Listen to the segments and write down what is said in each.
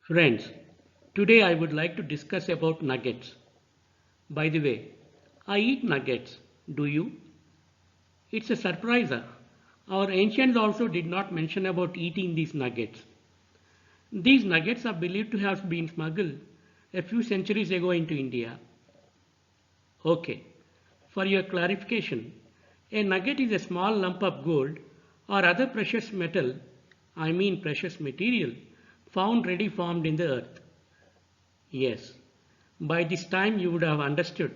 Friends, today I would like to discuss about nuggets. By the way, I eat nuggets. Do you? It's a surpriser. Our ancients also did not mention about eating these nuggets. These nuggets are believed to have been smuggled a few centuries ago into India. Okay, for your clarification, a nugget is a small lump of gold or other precious metal, I mean precious material, found ready formed in the earth. Yes, by this time you would have understood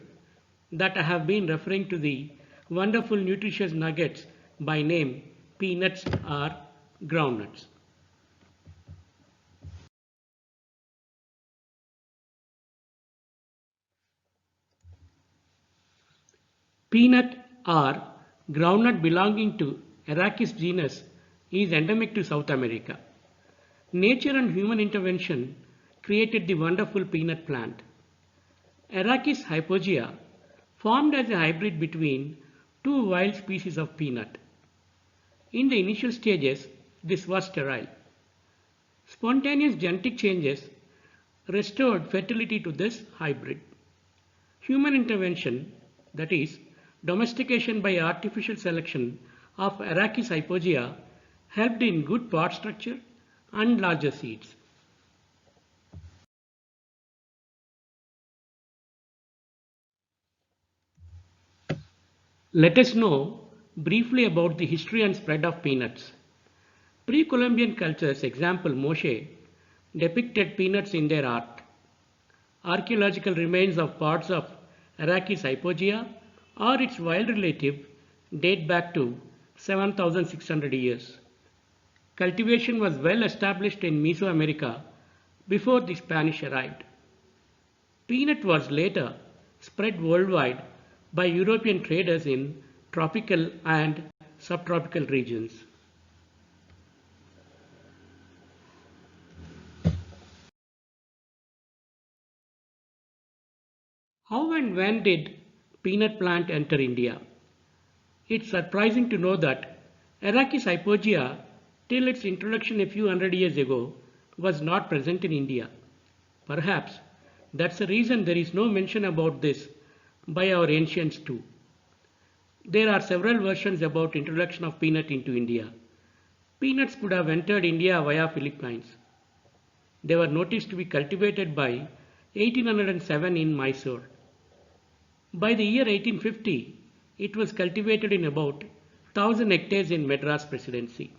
that I have been referring to the wonderful nutritious nuggets by name peanuts or groundnuts. Peanut or groundnut belonging to Arachis genus is endemic to South America. Nature and human intervention created the wonderful peanut plant. Arachis hypogea formed as a hybrid between two wild species of peanut. In the initial stages, this was sterile. Spontaneous genetic changes restored fertility to this hybrid. Human intervention, that is, domestication by artificial selection of Arachis hypogea, helped in good pod structure and larger seeds. Let us know briefly about the history and spread of peanuts. Pre-Columbian cultures, example Moshe, depicted peanuts in their art. Archaeological remains of parts of Arachis hypogea or its wild relative date back to 7,600 years. Cultivation was well established in Mesoamerica before the Spanish arrived. Peanut was later spread worldwide by European traders in tropical and subtropical regions. How and when did peanut plant enter India? It's surprising to know that Arachis hypogea, till its introduction a few hundred years ago, was not present in India. Perhaps that's the reason there is no mention about this by our ancients too. There are several versions about introduction of peanut into India. Peanuts could have entered India via Philippines. They were noticed to be cultivated by 1807 in Mysore. By the year 1850, it was cultivated in about 1000 hectares in Madras Presidency.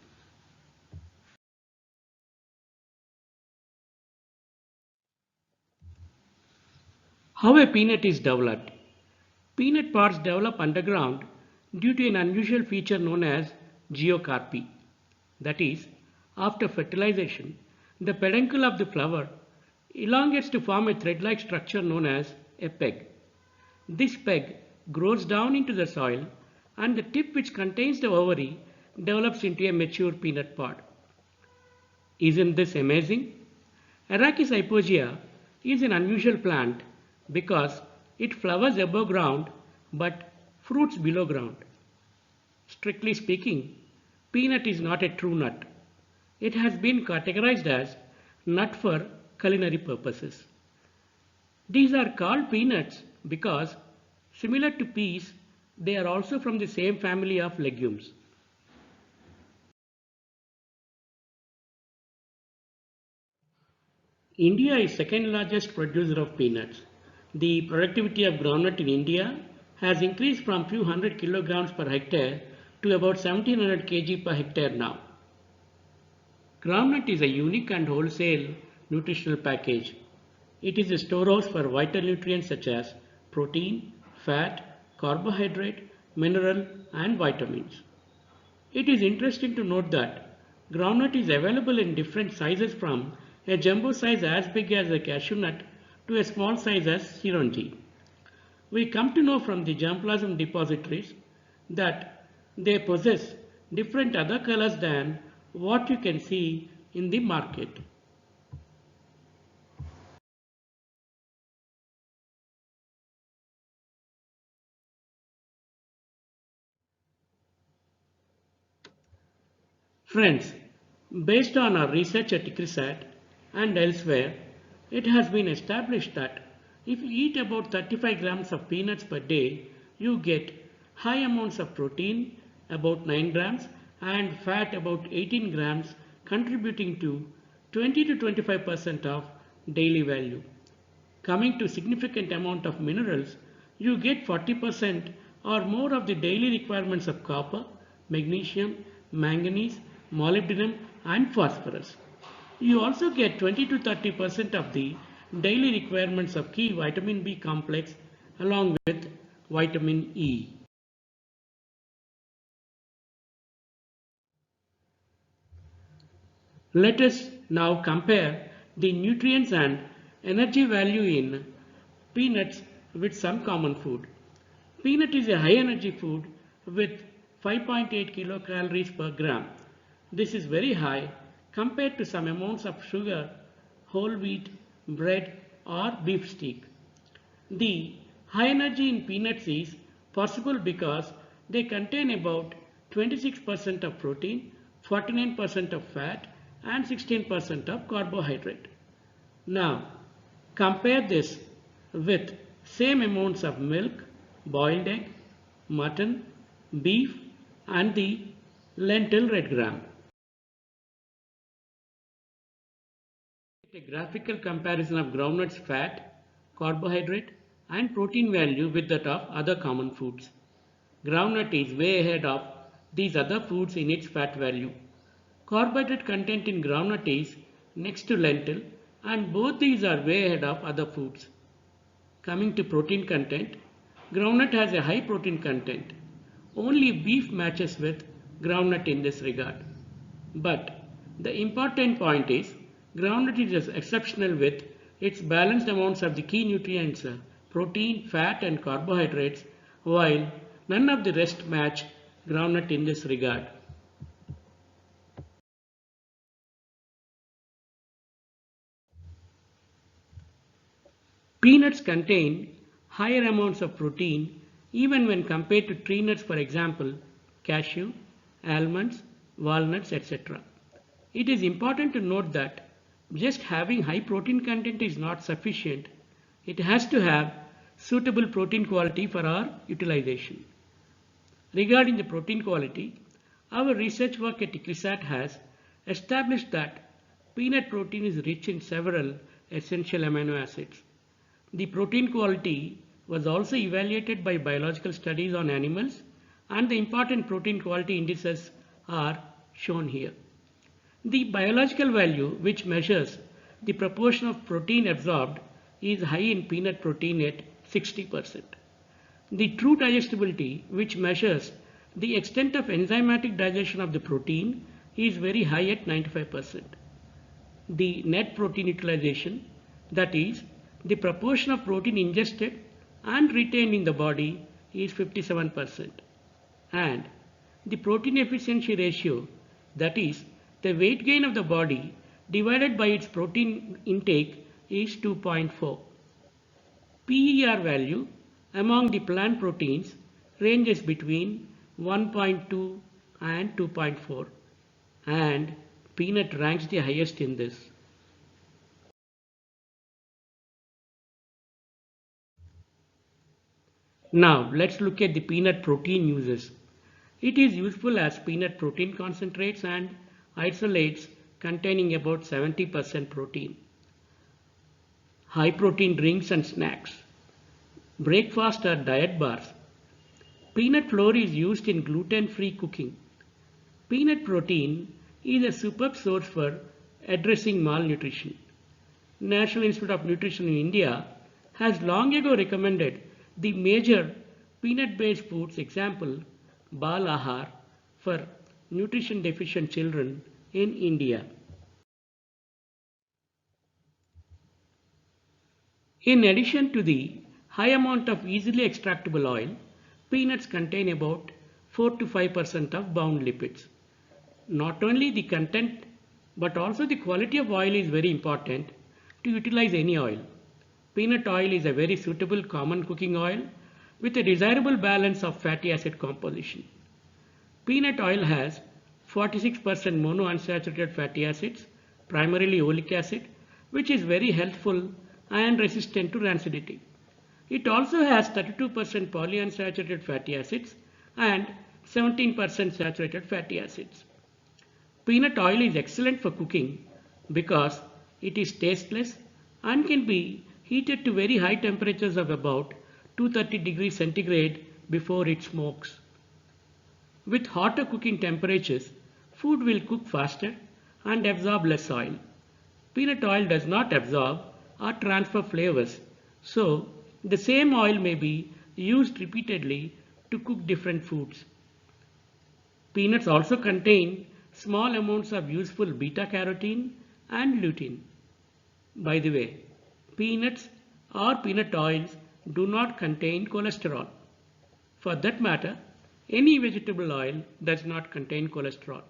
How a peanut is developed. Peanut pods develop underground due to an unusual feature known as geocarpy. That is, after fertilization, the peduncle of the flower elongates to form a thread-like structure known as a peg. This peg grows down into the soil and the tip which contains the ovary develops into a mature peanut pod. Isn't this amazing? Arachis hypogea is an unusual plant because it flowers above ground but fruits below ground. Strictly speaking, peanut is not a true nut. It has been categorized as nut for culinary purposes. These are called peanuts because, similar to peas, they are also from the same family of legumes. India is second largest producer of peanuts. The productivity of groundnut in India has increased from few hundred kilograms per hectare to about 1700 kg per hectare now. Groundnut is a unique and wholesale nutritional package. It is a storehouse for vital nutrients such as protein, fat, carbohydrate, mineral and vitamins. It is interesting to note that groundnut is available in different sizes from a jumbo size as big as a cashew nut to a small size as chironji. We come to know from the germplasm depositories that they possess different other colors than what you can see in the market. Friends, based on our research at ICRISAT, and elsewhere, it has been established that if you eat about 35 grams of peanuts per day, you get high amounts of protein, about 9 grams, and fat about 18 grams, contributing to 20 to 25% of daily value. Coming to significant amount of minerals, you get 40% or more of the daily requirements of copper, magnesium, manganese, molybdenum and phosphorus. You also get 20 to 30% of the daily requirements of key vitamin B complex along with vitamin E. Let us now compare the nutrients and energy value in peanuts with some common food. Peanut is a high energy food with 5.8 kilocalories per gram. This is very high compared to some amounts of sugar, whole wheat, bread or beef steak. The high energy in peanuts is possible because they contain about 26% of protein, 49% of fat and 16% of carbohydrate. Now compare this with same amounts of milk, boiled egg, mutton, beef and the lentil red gram. A graphical comparison of groundnuts fat, carbohydrate and protein value with that of other common foods. Groundnut is way ahead of these other foods in its fat value. Carbohydrate content in groundnut is next to lentil and both these are way ahead of other foods. Coming to protein content, groundnut has a high protein content. Only beef matches with groundnut in this regard. But the important point is groundnut is exceptional with its balanced amounts of the key nutrients protein, fat and carbohydrates, while none of the rest match groundnut in this regard. Peanuts contain higher amounts of protein even when compared to tree nuts, for example cashew, almonds, walnuts, etc. It is important to note that just having high protein content is not sufficient. It has to have suitable protein quality for our utilization. Regarding the protein quality, our research work at ICRISAT has established that peanut protein is rich in several essential amino acids. The protein quality was also evaluated by biological studies on animals and the important protein quality indices are shown here. The biological value which measures the proportion of protein absorbed is high in peanut protein at 60%. The true digestibility which measures the extent of enzymatic digestion of the protein is very high at 95%. The net protein utilization, that is the proportion of protein ingested and retained in the body, is 57%. And the protein efficiency ratio, that is the weight gain of the body divided by its protein intake, is 2.4. PER value among the plant proteins ranges between 1.2 and 2.4 and peanut ranks the highest in this. Now let's look at the peanut protein uses. It is useful as peanut protein concentrates and isolates containing about 70% protein. High protein drinks and snacks. Breakfast or diet bars. Peanut flour is used in gluten-free cooking. Peanut protein is a superb source for addressing malnutrition. National Institute of Nutrition in India has long ago recommended the major peanut-based foods, example Bal Ahar, for nutrition deficient children in India. In addition to the high amount of easily extractable oil, peanuts contain about 4 to 5% of bound lipids. Not only the content but also the quality of oil is very important to utilize any oil. Peanut oil is a very suitable common cooking oil with a desirable balance of fatty acid composition. Peanut oil has 46% monounsaturated fatty acids, primarily oleic acid, which is very healthful and resistant to rancidity. It also has 32% polyunsaturated fatty acids and 17% saturated fatty acids. Peanut oil is excellent for cooking because it is tasteless and can be heated to very high temperatures of about 230 degrees centigrade before it smokes. With hotter cooking temperatures, food will cook faster and absorb less oil. Peanut oil does not absorb or transfer flavors, so the same oil may be used repeatedly to cook different foods. Peanuts also contain small amounts of useful beta-carotene and lutein. By the way, peanuts or peanut oils do not contain cholesterol. For that matter, any vegetable oil does not contain cholesterol.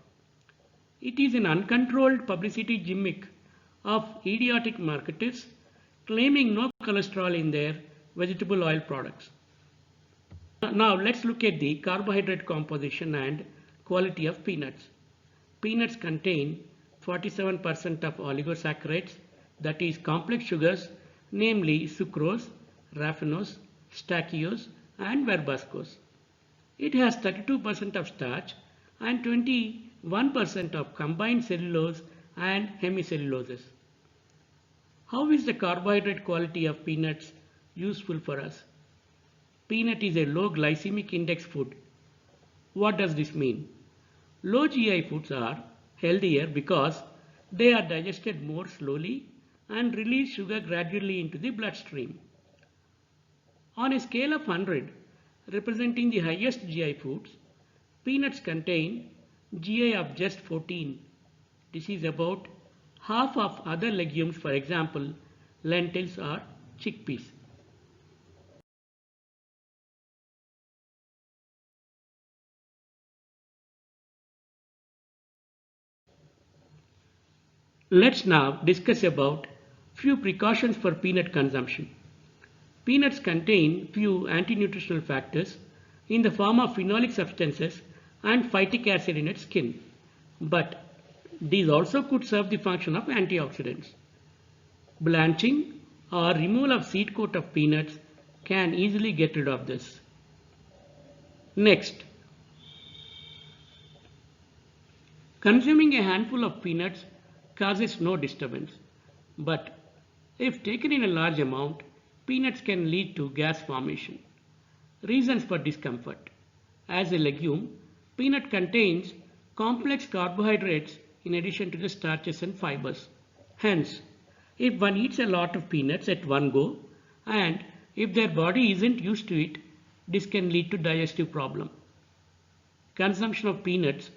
It is an uncontrolled publicity gimmick of idiotic marketers claiming no cholesterol in their vegetable oil products. Now let's look at the carbohydrate composition and quality of peanuts. Peanuts contain 47% of oligosaccharides, that is complex sugars, namely sucrose, raffinose, stachyose and verbascose. It has 32% of starch and 21% of combined cellulose and hemicelluloses. How is the carbohydrate quality of peanuts useful for us? Peanut is a low glycemic index food. What does this mean? Low GI foods are healthier because they are digested more slowly and release sugar gradually into the bloodstream. On a scale of 100, representing the highest GI foods, peanuts contain GI of just 14. This is about half of other legumes, for example, lentils or chickpeas. Let's now discuss about few precautions for peanut consumption. Peanuts contain few anti-nutritional factors in the form of phenolic substances and phytic acid in its skin, but these also could serve the function of antioxidants. Blanching or removal of seed coat of peanuts can easily get rid of this. Next, consuming a handful of peanuts causes no disturbance, but if taken in a large amount, peanuts can lead to gas formation. Reasons for discomfort. As a legume, peanut contains complex carbohydrates in addition to the starches and fibers. Hence, if one eats a lot of peanuts at one go and if their body isn't used to it, this can lead to digestive problem. Consumption of peanuts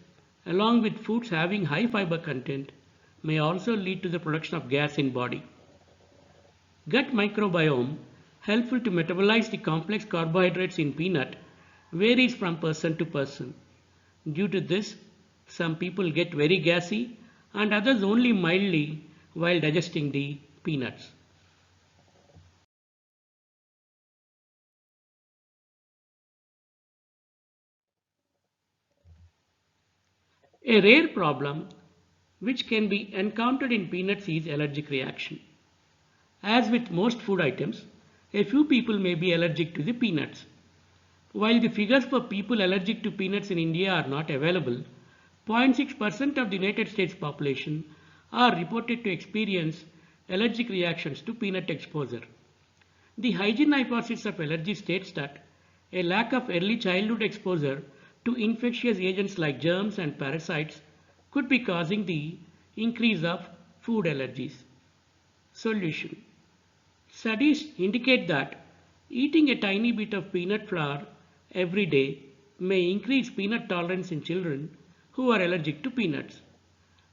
along with foods having high fiber content may also lead to the production of gas in body. Gut microbiome, helpful to metabolize the complex carbohydrates in peanut, varies from person to person. Due to this, some people get very gassy and others only mildly while digesting the peanuts. A rare problem which can be encountered in peanuts is allergic reaction. As with most food items, a few people may be allergic to the peanuts. While the figures for people allergic to peanuts in India are not available, 0.6% of the United States population are reported to experience allergic reactions to peanut exposure. The hygiene hypothesis of allergy states that a lack of early childhood exposure to infectious agents like germs and parasites could be causing the increase of food allergies. Solution. Studies indicate that eating a tiny bit of peanut flour every day may increase peanut tolerance in children who are allergic to peanuts.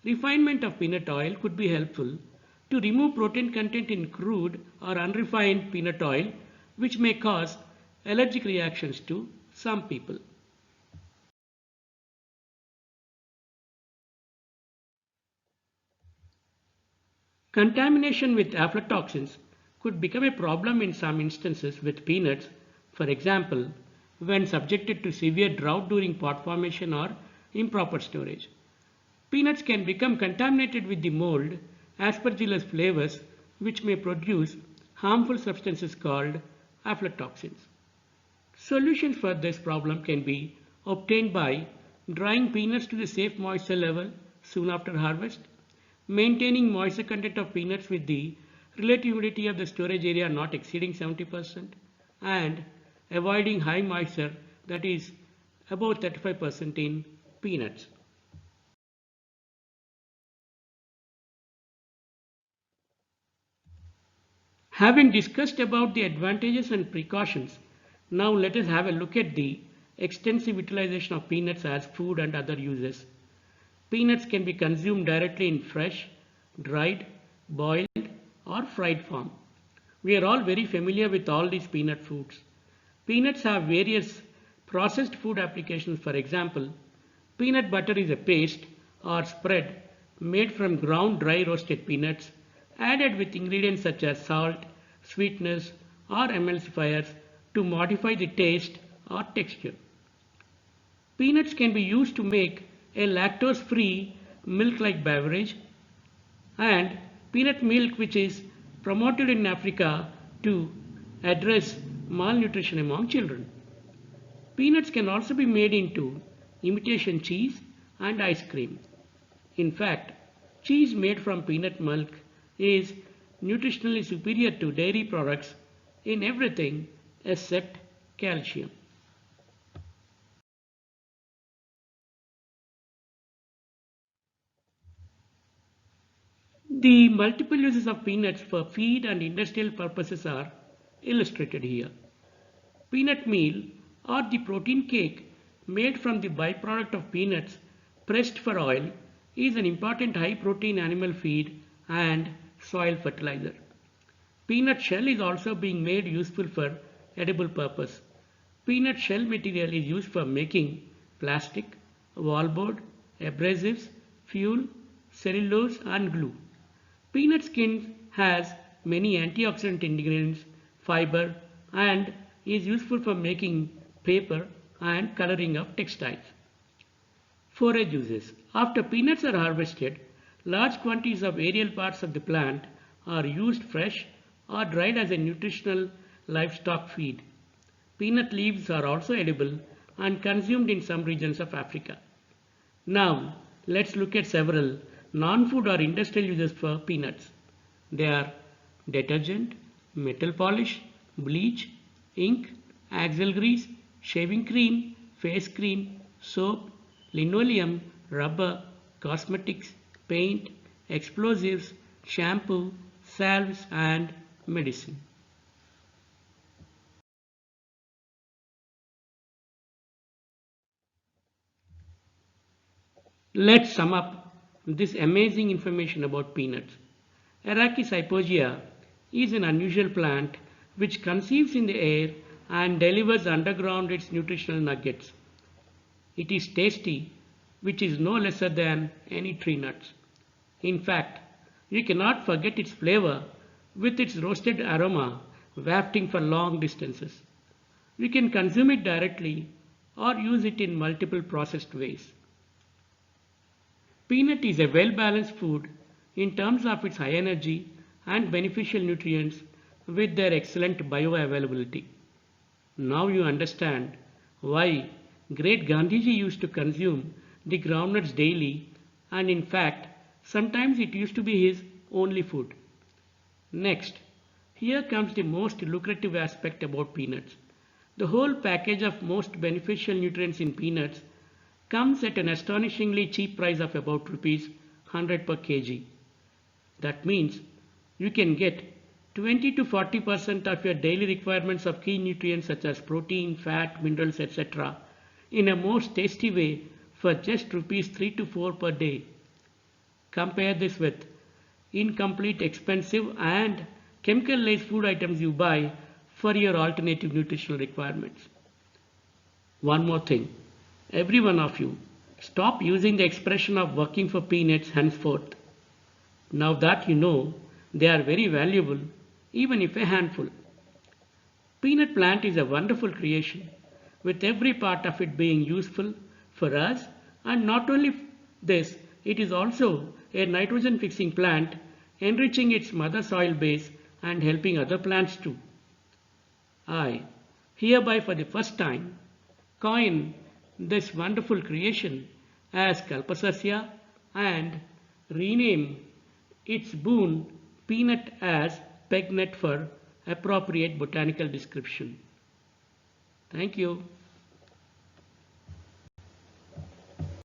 Refinement of peanut oil could be helpful to remove protein content in crude or unrefined peanut oil, which may cause allergic reactions to some people. Contamination with aflatoxins could become a problem in some instances with peanuts, for example, when subjected to severe drought during pod formation or improper storage. Peanuts can become contaminated with the mold aspergillus flavus, which may produce harmful substances called aflatoxins. Solutions for this problem can be obtained by drying peanuts to the safe moisture level soon after harvest, maintaining moisture content of peanuts with the relative humidity of the storage area not exceeding 70%, and avoiding high moisture, that is about 35% in peanuts. Having discussed about the advantages and precautions, now let us have a look at the extensive utilization of peanuts as food and other uses. Peanuts can be consumed directly in fresh, dried, boiled or fried form. We are all very familiar with all these peanut foods. Peanuts have various processed food applications. For example, peanut butter is a paste or spread made from ground dry roasted peanuts added with ingredients such as salt, sweeteners or emulsifiers to modify the taste or texture. Peanuts can be used to make a lactose-free milk-like beverage, and peanut milk, which is promoted in Africa to address malnutrition among children. Peanuts can also be made into imitation cheese and ice cream. In fact, cheese made from peanut milk is nutritionally superior to dairy products in everything except calcium. The multiple uses of peanuts for feed and industrial purposes are illustrated here. Peanut meal or the protein cake made from the byproduct of peanuts pressed for oil is an important high protein animal feed and soil fertilizer. Peanut shell is also being made useful for edible purpose. Peanut shell material is used for making plastic, wallboard, abrasives, fuel, cellulose and glue. Peanut skin has many antioxidant ingredients, fiber and is useful for making paper and coloring of textiles. Forage uses. After peanuts are harvested, large quantities of aerial parts of the plant are used fresh or dried as a nutritional livestock feed. Peanut leaves are also edible and consumed in some regions of Africa. Now, let's look at several non-food or industrial uses for peanuts. They are detergent, metal polish, bleach, ink, axle grease, shaving cream, face cream, soap, linoleum, rubber, cosmetics, paint, explosives, shampoo, salves and medicine. Let's sum up this amazing information about peanuts. Arachis hypogaea is an unusual plant which conceives in the air and delivers underground its nutritional nuggets. It is tasty, which is no lesser than any tree nuts. In fact, you cannot forget its flavor with its roasted aroma wafting for long distances. You can consume it directly or use it in multiple processed ways. Peanut is a well-balanced food in terms of its high energy and beneficial nutrients with their excellent bioavailability. Now you understand why great Gandhiji used to consume the groundnuts daily, and in fact sometimes it used to be his only food. Next, here comes the most lucrative aspect about peanuts. The whole package of most beneficial nutrients in peanuts comes at an astonishingly cheap price of about rupees 100 per kg. That means you can get 20 to 40% of your daily requirements of key nutrients such as protein, fat, minerals, etc. in a most tasty way for just rupees 3 to 4 per day. Compare this with incomplete, expensive and chemical-laced food items you buy for your alternative nutritional requirements. One more thing, every one of you, stop using the expression of working for peanuts henceforth. Now that you know they are very valuable, even if a handful. Peanut plant is a wonderful creation, with every part of it being useful for us, and not only this, it is also a nitrogen fixing plant enriching its mother soil base and helping other plants too. I hereby for the first time coin this wonderful creation as Kalpasasya and rename its boon peanut as pegnut for appropriate botanical description. Thank you.